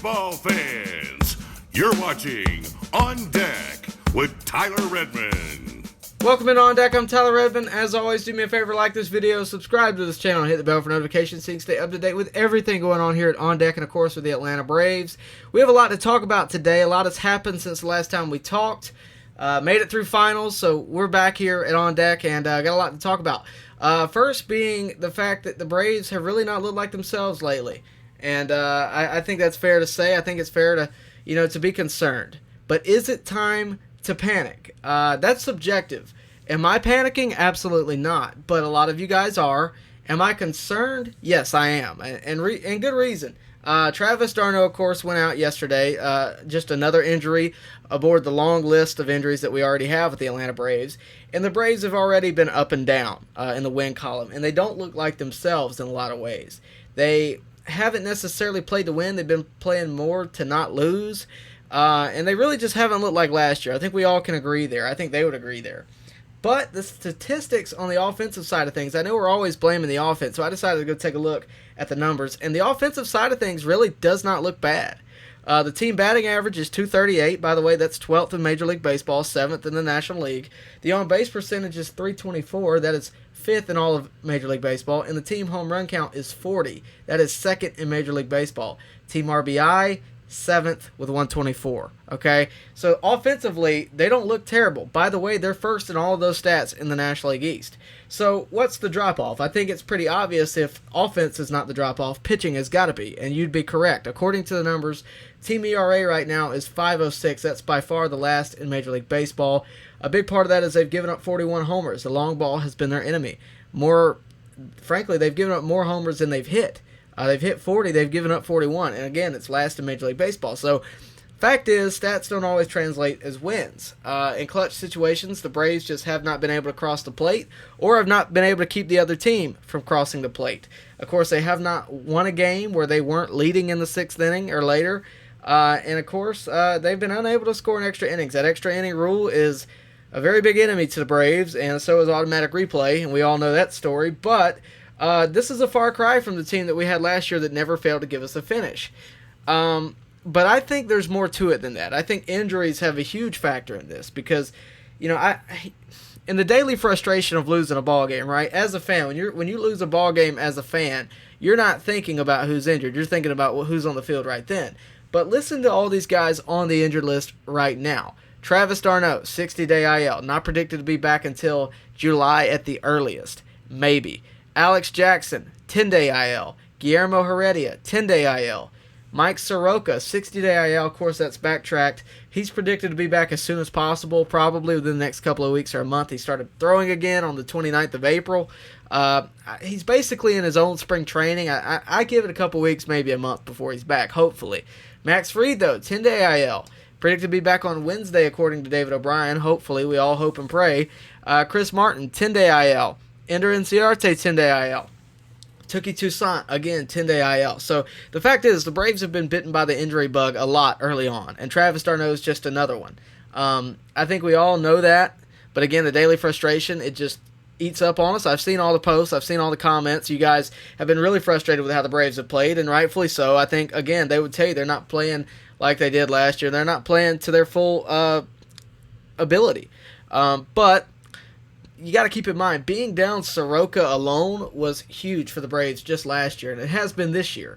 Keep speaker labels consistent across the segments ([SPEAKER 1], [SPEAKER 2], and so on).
[SPEAKER 1] baseball fans. You're watching On Deck with Tyler Redmond.
[SPEAKER 2] Welcome in On Deck. I'm Tyler Redmond. As always, do me a favor, like this video, subscribe to this channel, and hit the bell for notifications so you can stay up to date with everything going on here at On Deck and, of course, with the Atlanta Braves. We have a lot to talk about today. A lot has happened since the last time we talked. Made it through finals, so we're back here at On Deck and got a lot to talk about. First being the fact that the Braves have really not looked like themselves lately. And I think that's fair to say. I think it's fair to, to be concerned. But is it time to panic? That's subjective. Am I panicking? Absolutely not. But a lot of you guys are. Am I concerned? Yes, I am. And good reason. Travis d'Arnaud, of course, went out yesterday. Just another injury aboard the long list of injuries that we already have with the Atlanta Braves. And the Braves have already been up and down in the win column. And they don't look like themselves in a lot of ways. They haven't necessarily played to win. They've been playing more to not lose. And they really just haven't looked like last year. I think we all can agree there. I think they would agree there. But the statistics on the offensive side of things, I know we're always blaming the offense, so I decided to go take a look at the numbers. And the offensive side of things really does not look bad. The team batting average is .238. By the way, that's 12th in Major League Baseball, 7th in the National League. The on-base percentage is .324. That is 5th in all of Major League Baseball. And the team home run count is 40. That is 2nd in Major League Baseball. Team RBI, 7th with 124. Okay, so offensively, they don't look terrible. By the way, they're first in all of those stats in the National League East. So what's the drop-off? I think it's pretty obvious if offense is not the drop-off, pitching has got to be, and you'd be correct. According to the numbers, team ERA right now is 5.06. That's by far the last in Major League Baseball. A big part of that is they've given up 41 homers. The long ball has been their enemy. Frankly, they've given up more homers than they've hit. They've hit 40, they've given up 41, and again, it's last in Major League Baseball. So, fact is, stats don't always translate as wins. In clutch situations, the Braves just have not been able to cross the plate, or have not been able to keep the other team from crossing the plate. Of course, they have not won a game where they weren't leading in the 6th inning or later, and of course, they've been unable to score in extra innings. That extra inning rule is a very big enemy to the Braves, and so is automatic replay, and we all know that story, but this is a far cry from the team that we had last year that never failed to give us a finish. But I think there's more to it than that. I think injuries have a huge factor in this because, in the daily frustration of losing a ball game, right? As a fan, when you lose a ball game as a fan, you're not thinking about who's injured. You're thinking about who's on the field right then. But listen to all these guys on the injured list right now. Travis d'Arnaud, 60-day IL, not predicted to be back until July at the earliest, maybe. Alex Jackson, 10-day IL. Guillermo Heredia, 10-day IL. Mike Soroka, 60-day IL. Of course, that's backtracked. He's predicted to be back as soon as possible, probably within the next couple of weeks or a month. He started throwing again on the 29th of April. He's basically in his own spring training. I give it a couple weeks, maybe a month before he's back, hopefully. Max Fried, though, 10-day IL. Predicted to be back on Wednesday, according to David O'Brien. Hopefully, we all hope and pray. Chris Martin, 10-day IL. Ender Inciarte, 10-day IL. Touki Toussaint, again, 10-day IL. So the fact is, the Braves have been bitten by the injury bug a lot early on, and Travis d'Arnaud is just another one. I think we all know that, but again, the daily frustration, it just eats up on us. I've seen all the posts, I've seen all the comments. You guys have been really frustrated with how the Braves have played, and rightfully so. I think, again, they would tell you they're not playing like they did last year. They're not playing to their full ability. But you got to keep in mind, being down Soroka alone was huge for the Braves just last year, and it has been this year.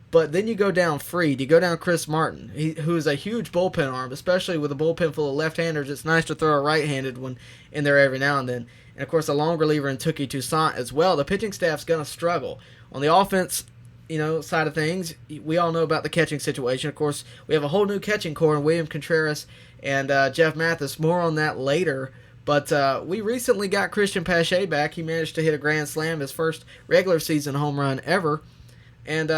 [SPEAKER 2] But then you go down Fried, you go down Chris Martin, who is a huge bullpen arm, especially with a bullpen full of left-handers. It's nice to throw a right-handed one in there every now and then. And, of course, a long reliever in Touki Toussaint as well. The pitching staff's going to struggle. On the offense, side of things, we all know about the catching situation. Of course, we have a whole new catching core in William Contreras and Jeff Mathis. More on that later. But we recently got Christian Pache back. He managed to hit a grand slam, his first regular season home run ever. And,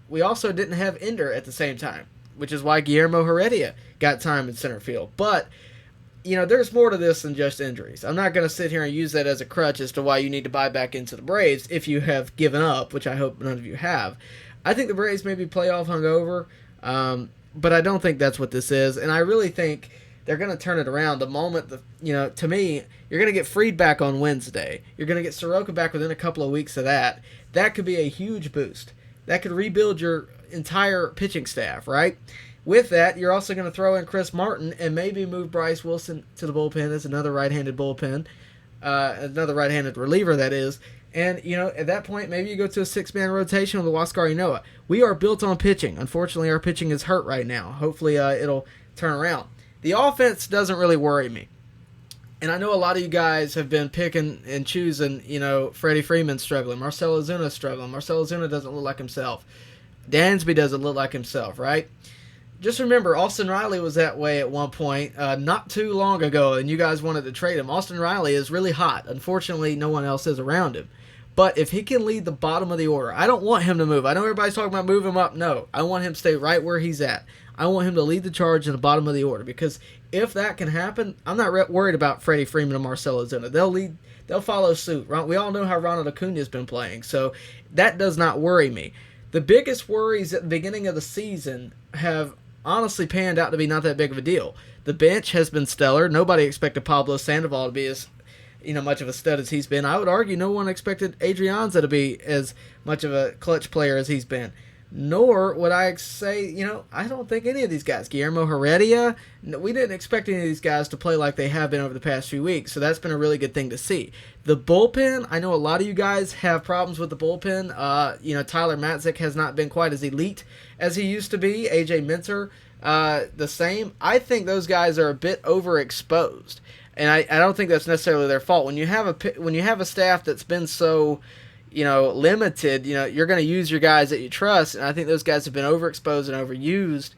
[SPEAKER 2] we also didn't have Ender at the same time, which is why Guillermo Heredia got time in center field. But, there's more to this than just injuries. I'm not going to sit here and use that as a crutch as to why you need to buy back into the Braves if you have given up, which I hope none of you have. I think the Braves may be playoff hungover, but I don't think that's what this is. And I really think they're going to turn it around the moment, to me, you're going to get Fried back on Wednesday. You're going to get Soroka back within a couple of weeks of that. That could be a huge boost. that could rebuild your entire pitching staff, right? With that, you're also going to throw in Chris Martin and maybe move Bryce Wilson to the bullpen as another right-handed bullpen, another right-handed reliever, that is. And, at that point, maybe you go to a 6-man rotation with Huascar Ynoa. We are built on pitching. Unfortunately, our pitching is hurt right now. Hopefully, it'll turn around. The offense doesn't really worry me. And I know a lot of you guys have been picking and choosing, Freddie Freeman struggling, Marcell Ozuna struggling. Marcell Ozuna doesn't look like himself. Dansby doesn't look like himself, right? Just remember, Austin Riley was that way at one point, not too long ago, and you guys wanted to trade him. Austin Riley is really hot. Unfortunately, no one else is around him. But if he can lead the bottom of the order, I don't want him to move. I know everybody's talking about moving him up. No, I want him to stay right where he's at. I want him to lead the charge in the bottom of the order, because if that can happen, I'm not worried about Freddie Freeman and Marcell Ozuna. They'll follow suit. We all know how Ronald Acuna's been playing, so that does not worry me. The biggest worries at the beginning of the season have honestly panned out to be not that big of a deal. The bench has been stellar. Nobody expected Pablo Sandoval to be as much of a stud as he's been. I would argue no one expected Adrianza to be as much of a clutch player as he's been. Nor would I say, I don't think any of these guys, Guillermo Heredia, we didn't expect any of these guys to play like they have been over the past few weeks, so that's been a really good thing to see. The bullpen, I know a lot of you guys have problems with the bullpen. Tyler Matzik has not been quite as elite as he used to be. AJ Minter, the same. I think those guys are a bit overexposed, and I don't think that's necessarily their fault. When you have a staff that's been so limited, you're going to use your guys that you trust, and I think those guys have been overexposed and overused,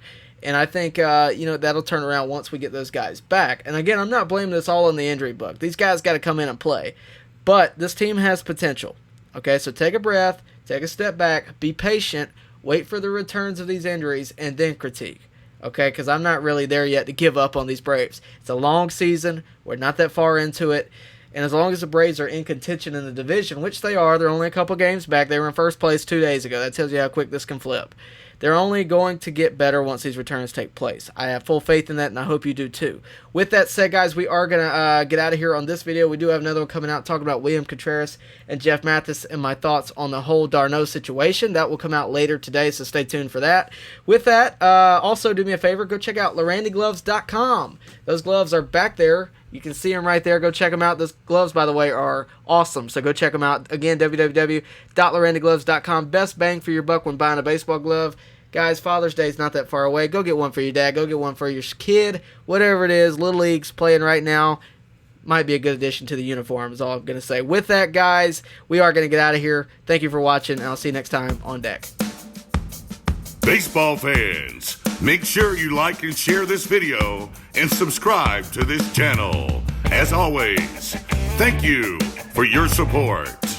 [SPEAKER 2] and I think, that'll turn around once we get those guys back. And again, I'm not blaming this all on the injury bug. These guys got to come in and play, but this team has potential, okay? So take a breath, take a step back, be patient, wait for the returns of these injuries, and then critique, okay? Because I'm not really there yet to give up on these Braves. It's a long season. We're not that far into it. And as long as the Braves are in contention in the division, which they are, they're only a couple games back. They were in first place 2 days ago. That tells you how quick this can flip. They're only going to get better once these returns take place. I have full faith in that, and I hope you do too. With that said, guys, we are going to get out of here on this video. We do have another one coming out talking about William Contreras and Jeff Mathis and my thoughts on the whole d'Arnaud situation. That will come out later today, so stay tuned for that. With that, also do me a favor, go check out LarandyGloves.com. Those gloves are back there. You can see them right there. Go check them out. Those gloves, by the way, are awesome. So go check them out. Again, www.larandygloves.com. Best bang for your buck when buying a baseball glove. Guys, Father's Day is not that far away. Go get one for your dad. Go get one for your kid. Whatever it is, Little League's playing right now. Might be a good addition to the uniform is all I'm going to say. With that, guys, we are going to get out of here. Thank you for watching, and I'll see you next time on deck.
[SPEAKER 1] Baseball fans, make sure you like and share this video and subscribe to this channel. As always, thank you for your support.